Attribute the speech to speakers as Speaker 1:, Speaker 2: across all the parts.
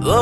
Speaker 1: Hello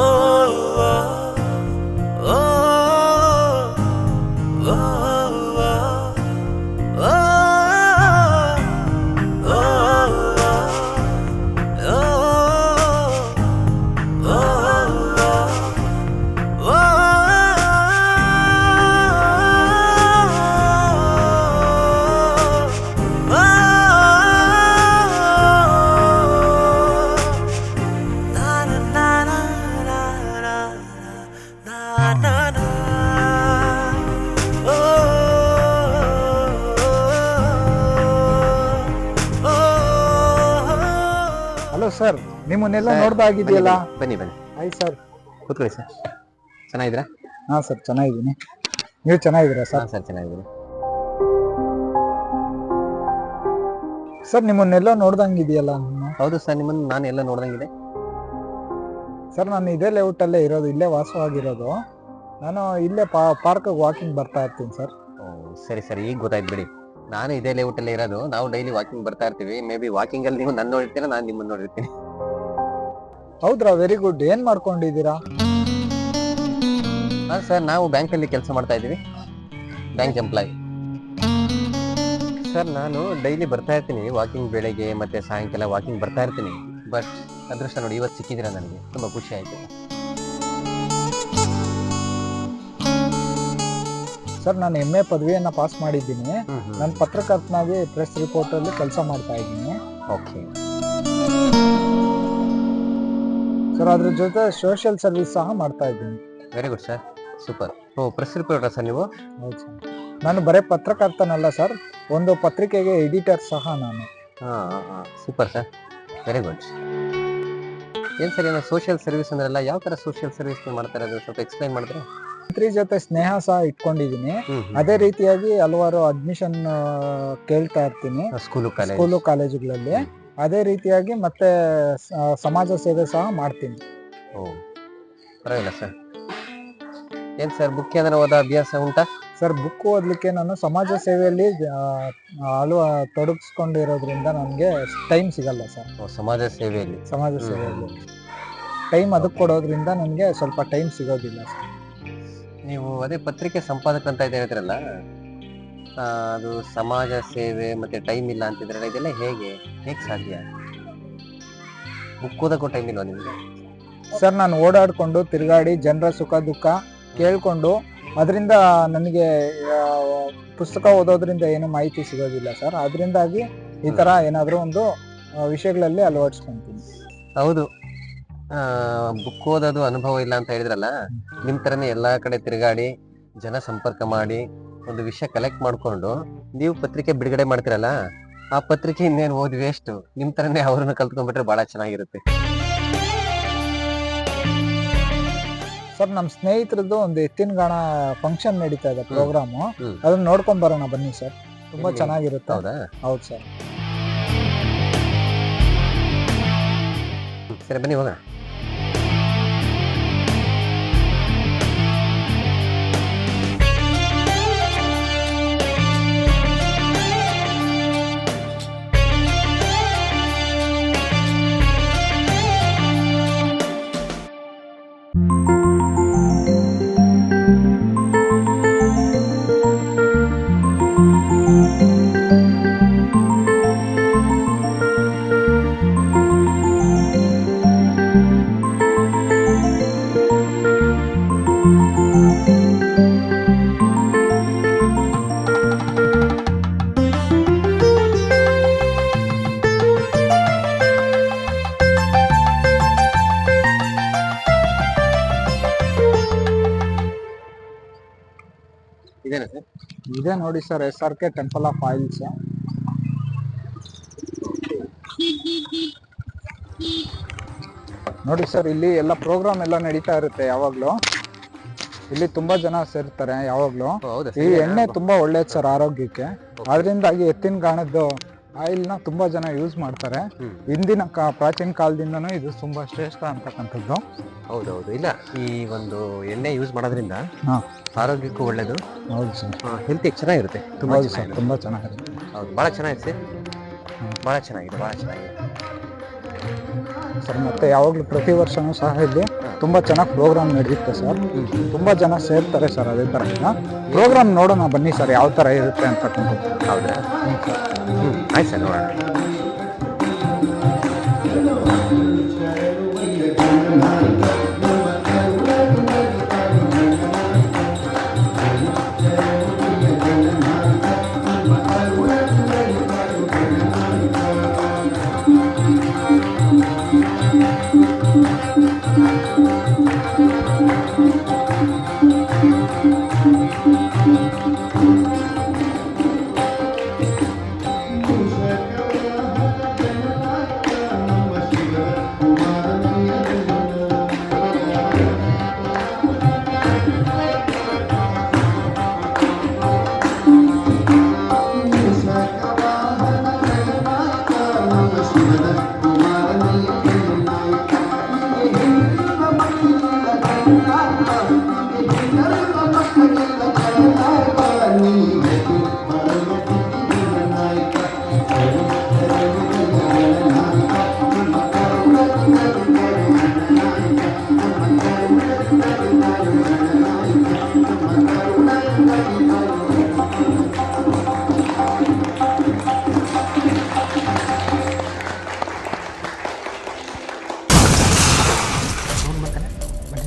Speaker 1: sir, ನಿಮ್ಮನ್ನೆಲ್ಲ ನೋಡ್ದಾಗಿದೆಯಲ್ಲ.
Speaker 2: ಬನ್ನಿ ಬನ್ನಿ
Speaker 1: ಆಯ್ತು ಸರ್,
Speaker 2: ಕೂತ್ಕೊಳ್ಳಿ ಸರ್. ಚೆನ್ನಾಗಿದ್ದೀರಾ?
Speaker 1: ಹಾಂ ಸರ್, ಚೆನ್ನಾಗಿದ್ದೀನಿ. ನೀವು ಚೆನ್ನಾಗಿದ್ದೀರಾ ಸರ್?
Speaker 2: ಸರ್ ಚೆನ್ನಾಗಿದ್ದೀನಿ
Speaker 1: ಸರ್. ನಿಮ್ಮನ್ನೆಲ್ಲ ನೋಡ್ದಂಗಿದೆಯಲ್ಲ.
Speaker 2: ಹೌದು ಸರ್, ನಿಮ್ಮನ್ನು ನಾನು ಎಲ್ಲ ನೋಡ್ದಂಗಿದೆ.
Speaker 1: ಸರ್, ನಾನು ಇದೇ ಲೇಔಟಲ್ಲೇ ಇರೋದು, ಇಲ್ಲೇ ವಾಸವಾಗಿರೋದು. ನಾನು ಇಲ್ಲೇ ಪಾರ್ಕ್ಗೆ ವಾಕಿಂಗ್ ಬರ್ತಾ ಇರ್ತೀನಿ ಸರ್.
Speaker 2: ಸರಿ ಸರಿ, ಈಗ ಗೊತ್ತಾಯ್ತು ಬಿಡಿ. ನಾನು ಇದೇ ಲೇಔಟಲ್ಲೇ ಇರೋದು. ನಾವು ಡೈಲಿ ವಾಕಿಂಗ್ ಬರ್ತಾ ಇರ್ತೀವಿ. ಮೇ ಬಿ ವಾಕಿಂಗ್ ಅಲ್ಲಿ ನೀವು ನನ್ನ ನೋಡಿರ್ತೀರಾ, ನಾನು ನಿಮ್ಮನ್ನು ನೋಡಿರ್ತೀನಿ.
Speaker 1: ಹೌದ್ರಾ? Very good. ಏನ್ ಮಾಡ್ಕೊಂಡಿದ್ದೀರಾ?
Speaker 2: ಹಾಂ ಸರ್, ನಾವು ಬ್ಯಾಂಕಲ್ಲಿ ಕೆಲಸ ಮಾಡ್ತಾ ಇದ್ದೀವಿ. Bank employee sir. ನಾನು ಡೈಲಿ ಬರ್ತಾ ಇರ್ತೀನಿ ವಾಕಿಂಗ್, ಬೆಳಗ್ಗೆ ಮತ್ತೆ ಸಾಯಂಕಾಲ ವಾಕಿಂಗ್ ಬರ್ತಾ ಇರ್ತೀನಿ. ಬಟ್ ಅದೃಷ್ಟ ನೋಡಿ, ಇವತ್ತು ಸಿಕ್ಕಿದ್ದೀರಾ, ನನಗೆ ತುಂಬ ಖುಷಿ ಆಯಿತು.
Speaker 1: ಸರ್, ನಾನು MA ಪದವಿಯನ್ನ ಪಾಸ್ ಮಾಡಿದ್ದೀನಿ. ನಾನು ಪತ್ರಕರ್ತನಾಗಿ ಪ್ರೆಸ್ ರಿಪೋರ್ಟ್ ಅಲ್ಲಿ ಕೆಲಸ ಮಾಡ್ತಾ ಇದ್ದೀನಿ.
Speaker 2: ಓಕೆ
Speaker 1: ಸರ್, ಅದ್ರ ಜೊತೆ ಸೋಷಿಯಲ್ ಸರ್ವಿಸ್ ಸಹ ಮಾಡ್ತಾ ಇದ್ದೀನಿ.
Speaker 2: Very good sir, super. Press ರಿಪೋರ್ಟರಾ ಸರ್ ನೀವು?
Speaker 1: ಹೌದು ಸರ್. ನಾನು ಬರೀ ಪತ್ರಕರ್ತನಲ್ಲ ಸರ್, ಒಂದು ಪತ್ರಿಕೆಗೆ ಎಡಿಟರ್ ಸಹ ನಾನು.
Speaker 2: ಹಾಂ ಸೂಪರ್ ಸರ್, ವೆರಿ ಗುಡ್. ಏನು ಸರ್, ಏನೋ ಸೋಷಿಯಲ್ ಸರ್ವಿಸ್ ಅಂದ್ರಲ್ಲ, ಯಾವ ಥರ ಸೋಷಿಯಲ್ ಸರ್ವಿಸ್ ಮಾಡ್ತಾ ಇರೋದು ಸ್ವಲ್ಪ ಎಕ್ಸ್ಪ್ಲೈನ್ ಮಾಡಿದ್ರೆ?
Speaker 1: ಮಂತ್ರಿ ಜೊತೆ ಸ್ನೇಹ ಸಹ ಇಟ್ಕೊಂಡಿದ್ದೀನಿ. ಅದೇ ರೀತಿಯಾಗಿ ಹಲವಾರು ಅಡ್ಮಿಷನ್ ಕೇಳ್ತಾ ಇರ್ತೀನಿ ಸ್ಕೂಲು ಕಾಲೇಜುಗಳಲ್ಲಿ. ಅದೇ ರೀತಿಯಾಗಿ ಮತ್ತೆ ಸಮಾಜ ಸೇವೆ ಸಹ ಮಾಡ್ತೀನಿ.
Speaker 2: ಪರವಾಗಿಲ್ಲ ಸರ್. ಏನ್ ಸರ್, ಬುಕ್ ಏನಾರ ಓದೋ ಅಭ್ಯಾಸ ಉಂಟಾ?
Speaker 1: ಸರ್, ಬುಕ್ ಓದಲಿಕ್ಕೆ ನಾನು ಸಮಾಜ ಸೇವೆಯಲ್ಲಿ ತೊಡಗಿಸ್ಕೊಂಡಿರೋದ್ರಿಂದ ನನಗೆ ಟೈಮ್ ಸಿಗಲ್ಲ ಸರ್.
Speaker 2: ಸಮಾಜ ಸೇವೆಯಲ್ಲಿ
Speaker 1: ಟೈಮ್ ಅದಕ್ಕೆ ಕೊಡೋದ್ರಿಂದ ನನಗೆ ಸ್ವಲ್ಪ ಟೈಮ್ ಸಿಗೋದಿಲ್ಲ ಸರ್.
Speaker 2: ನೀವು ಅದೇ ಪತ್ರಿಕೆ ಸಂಪಾದಕ ಅಂತ ಹೇಳ್ತಿರಲ್ಲ, ಅದು ಸಮಾಜ ಸೇವೆ ಮತ್ತೆ ಟೈಮ್ ಇಲ್ಲ ಅಂತಿದ್ರಲ್ಲ, ಇದೆಲ್ಲ ಹೇಗೆ ಸಾಧ್ಯ? ಬುಕ್ ಓದಕ್ಕೂ ಟೈಮ್ ಇಲ್ವಾ ನಿಮಗೆ?
Speaker 1: ಸರ್, ನಾನು ಓಡಾಡ್ಕೊಂಡು ತಿರುಗಾಡಿ ಜನರ ಸುಖ ದುಃಖ ಕೇಳ್ಕೊಂಡು ಅದರಿಂದ ನನಗೆ ಪುಸ್ತಕ ಓದೋದ್ರಿಂದ ಏನು ಮಾಹಿತಿ ಸಿಗೋದಿಲ್ಲ ಸರ್. ಅದರಿಂದಾಗಿ ಈ ತರ ಏನಾದರೂ ಒಂದು ವಿಷಯಗಳಲ್ಲಿ ಅಳವಡಿಸ್ಕೊಂತೀನಿ.
Speaker 2: ಹೌದು, ಬುಕ್ ಓದೋದು ಅನುಭವ ಇಲ್ಲ ಅಂತ ಹೇಳಿದ್ರಲ್ಲ, ನಿಮ್ ತರನೇ ಎಲ್ಲಾ ಕಡೆ ತಿರುಗಾಡಿ ಜನ ಸಂಪರ್ಕ ಮಾಡಿ ಒಂದು ವಿಷಯ ಕಲೆಕ್ಟ್ ಮಾಡ್ಕೊಂಡು ನೀವು ಪತ್ರಿಕೆ ಬಿಡುಗಡೆ ಮಾಡ್ತಿರಲ್ಲ, ಆ ಪತ್ರಿಕೆ ಇನ್ನೇನು ಓದಿ ವೇಸ್ಟ್. ನಿಮ್ ತರನೇ ಅವ್ರನ್ನ ಕಲ್ತ್ಕೊಂಡ್ಬಿಟ್ರೆ ಬಹಳ ಚೆನ್ನಾಗಿರುತ್ತೆ.
Speaker 1: ಸರ್, ನಮ್ಮ ಸ್ನೇಹಿತರದ್ದು ಒಂದು ಎತ್ತಿನ ಗಾಣ ಫಂಕ್ಷನ್ ನಡೀತಾ ಇದೆ, ಪ್ರೋಗ್ರಾಮು. ಅದನ್ನ ನೋಡ್ಕೊಂಡ್ ಬರೋಣ ಬನ್ನಿ ಸರ್, ತುಂಬಾ ಚೆನ್ನಾಗಿರುತ್ತೆ.
Speaker 2: ಹೌದಾ?
Speaker 1: ಹೌದು ಸರ್.
Speaker 2: ಸರಿ, ಬನ್ನಿ ಹೋಗೋಣ. ಇದೇನಾ ಸರ್?
Speaker 1: ಇದೇ ನೋಡಿ sir, SRK temple of oils. ನೋಡಿ ಸರ್, ಇಲ್ಲಿ ಎಲ್ಲ ಪ್ರೋಗ್ರಾಮ್ ಎಲ್ಲ ನಡೀತಾ ಇರುತ್ತೆ ಯಾವಾಗ್ಲೂ. ಇಲ್ಲಿ ತುಂಬಾ ಜನ ಸೇರ್ತಾರೆ ಯಾವಾಗ್ಲೂ. ಈ ಎಣ್ಣೆ ತುಂಬಾ ಒಳ್ಳೇದು ಸರ್ ಆರೋಗ್ಯಕ್ಕೆ. ಅದರಿಂದಾಗಿ ಎತ್ತಿನ ಗಾಣದ್ದು ಆಯಿಲ್ ನ ತುಂಬಾ ಜನ ಯೂಸ್ ಮಾಡ್ತಾರೆ. ಹಿಂದಿನ ಪ್ರಾಚೀನ ಕಾಲದಿಂದನೂ ಇದು ತುಂಬಾ ಶ್ರೇಷ್ಠ ಅಂತಕ್ಕಂಥದ್ದು.
Speaker 2: ಹೌದೌದು. ಇಲ್ಲ, ಈ ಒಂದು ಎಣ್ಣೆ ಯೂಸ್ ಮಾಡೋದ್ರಿಂದ ಆರೋಗ್ಯಕ್ಕೂ ಒಳ್ಳೇದು.
Speaker 1: ಹೌದು ಸರ್,
Speaker 2: ಹೆಲ್ತ್ ಚೆನ್ನಾಗಿರುತ್ತೆ.
Speaker 1: ತುಂಬಾ ಚೆನ್ನಾಗಿರುತ್ತೆ.
Speaker 2: ಹೌದು, ಭಾಳ ಚೆನ್ನಾಗಿದೆ ಸರ್, ಭಾಳ ಚೆನ್ನಾಗಿದೆ.
Speaker 1: ಸರ್. ಮತ್ತೆ ಯಾವಾಗಲೂ ಪ್ರತಿ ವರ್ಷನೂ ಸಹ ಇಲ್ಲಿ ತುಂಬ ಚೆನ್ನಾಗಿ ಪ್ರೋಗ್ರಾಮ್ ನಡೆಯುತ್ತೆ ಸರ್. ತುಂಬ ಜನ ಸೇರ್ತಾರೆ ಸರ್. ಅದೇ ಥರ ಪ್ರೋಗ್ರಾಮ್ ನೋಡೋಣ ಬನ್ನಿ ಸರ್, ಯಾವ ಥರ ಇರುತ್ತೆ ಅಂತ.
Speaker 2: ಹೌದಾ? ಆಯ್ತು ಸರ್, ನೋಡೋಣ.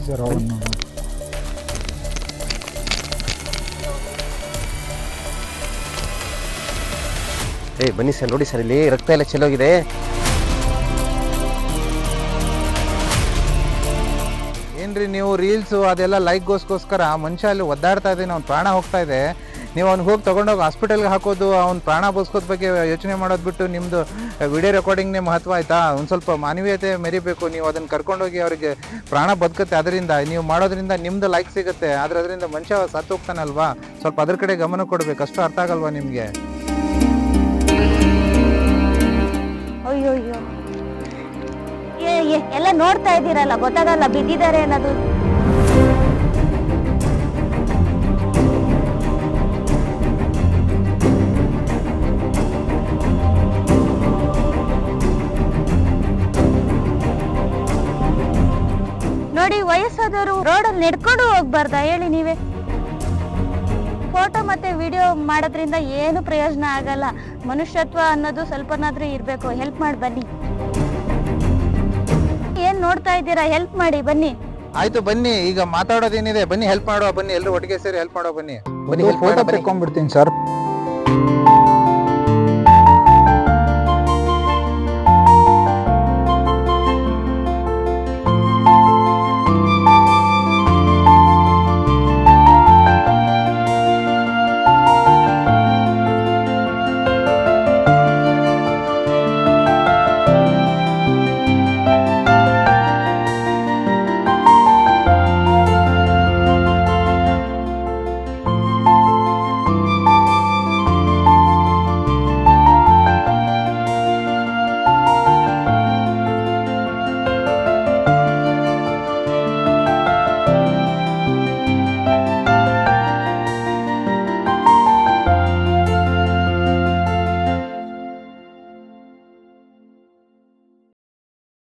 Speaker 1: ಸರ್ ಅವನ್ನ
Speaker 2: ಬನ್ನಿ ಸರ್, ನೋಡಿ ಸರ್, ಇಲ್ಲಿ ರಕ್ತ ಎಲ್ಲ ಚೆಲ್ಲೋಗಿದೆ.
Speaker 3: ಏನ್ರಿ ನೀವು ರೀಲ್ಸು ಅದೆಲ್ಲ ಲೈಕ್ಗೋಸ್ಕರ ಮನುಷ್ಯ ಅಲ್ಲಿ ಒದ್ದಾಡ್ತಾ ಇದ್ದಾನೆ, ಅವ್ನು ಪ್ರಾಣ ಹೋಗ್ತಾ ಇದೆ. ನೀವು ಅವ್ನಿಗೆ ಹೋಗಿ ತೊಗೊಂಡೋಗಿ ಹಾಸ್ಪಿಟಲ್ಗೆ ಹಾಕೋದು, ಅವ್ನು ಪ್ರಾಣ ಬದುಕೋದ್ ಬಗ್ಗೆ ಯೋಚನೆ ಮಾಡೋದು ಬಿಟ್ಟು ನಿಮ್ಮದು ವಿಡಿಯೋ ರೆಕಾರ್ಡಿಂಗ್ನೇ ಮಹತ್ವ ಆಯ್ತಾ? ಒಂದು ಸ್ವಲ್ಪ ಮಾನವೀಯತೆ ಮೆರಿಬೇಕು. ನೀವು ಅದನ್ನು ಕರ್ಕೊಂಡೋಗಿ ಅವರಿಗೆ ಪ್ರಾಣ ಬದುಕುತ್ತೆ, ಅದರಿಂದ ನೀವು ಮಾಡೋದ್ರಿಂದ ನಿಮ್ಮದು ಲೈಕ್ ಸಿಗುತ್ತೆ. ಆದರೆ ಅದರಿಂದ ಮನುಷ್ಯ ಸತ್ತು ಹೋಗ್ತಾನಲ್ವಾ? ಸ್ವಲ್ಪ ಅದ್ರ ಕಡೆ ಗಮನ ಕೊಡಬೇಕು. ಅಷ್ಟು ಅರ್ಥ ಆಗಲ್ವಾ ನಿಮಗೆ?
Speaker 4: ಅಯ್ಯೋ ಅಯ್ಯೋ, ಎಲ್ಲ ನೋಡ್ತಾ ಇದ್ದೀರಲ್ಲ, ಗೊತ್ತಾಗಲ್ಲ ಬಿದ್ದಿದ್ದಾರೆ ಅನ್ನೋದು. ನೋಡಿ, ವಯಸ್ಸಾದವರು ರೋಡಲ್ಲಿ ನಡ್ಕೊಂಡು ಹೋಗ್ಬಾರ್ದಾ ಹೇಳಿ ನೀವೇ? ಫೋಟೋ ಮತ್ತೆ ವಿಡಿಯೋ ಮಾಡೋದ್ರಿಂದ ಏನು ಪ್ರಯೋಜನ ಆಗಲ್ಲ. ಮನುಷ್ಯತ್ವ ಅನ್ನೋದು ಸ್ವಲ್ಪನಾದ್ರೂ ಇರ್ಬೇಕು. ಹೆಲ್ಪ್ ಮಾಡಿ ಬನ್ನಿ. ಏನ್ ನೋಡ್ತಾ ಇದ್ದೀರಾ? ಹೆಲ್ಪ್ ಮಾಡಿ ಬನ್ನಿ.
Speaker 3: ಆಯ್ತು ಬನ್ನಿ, ಈಗ ಮಾತಾಡೋದೇನಿದೆ, ಬನ್ನಿ ಹೆಲ್ಪ್ ಮಾಡುವ. ಬನ್ನಿ, ಎಲ್ಲರೂ ಒಟ್ಟಿಗೆ ಸೇರಿ ಹೆಲ್ಪ್ ಮಾಡುವ. ಬನ್ನಿ
Speaker 1: ಫೋಟೋ ತೆಕ್ಕೊಂಡ್ಬಿಡ್ತೀನಿ ಸರ್.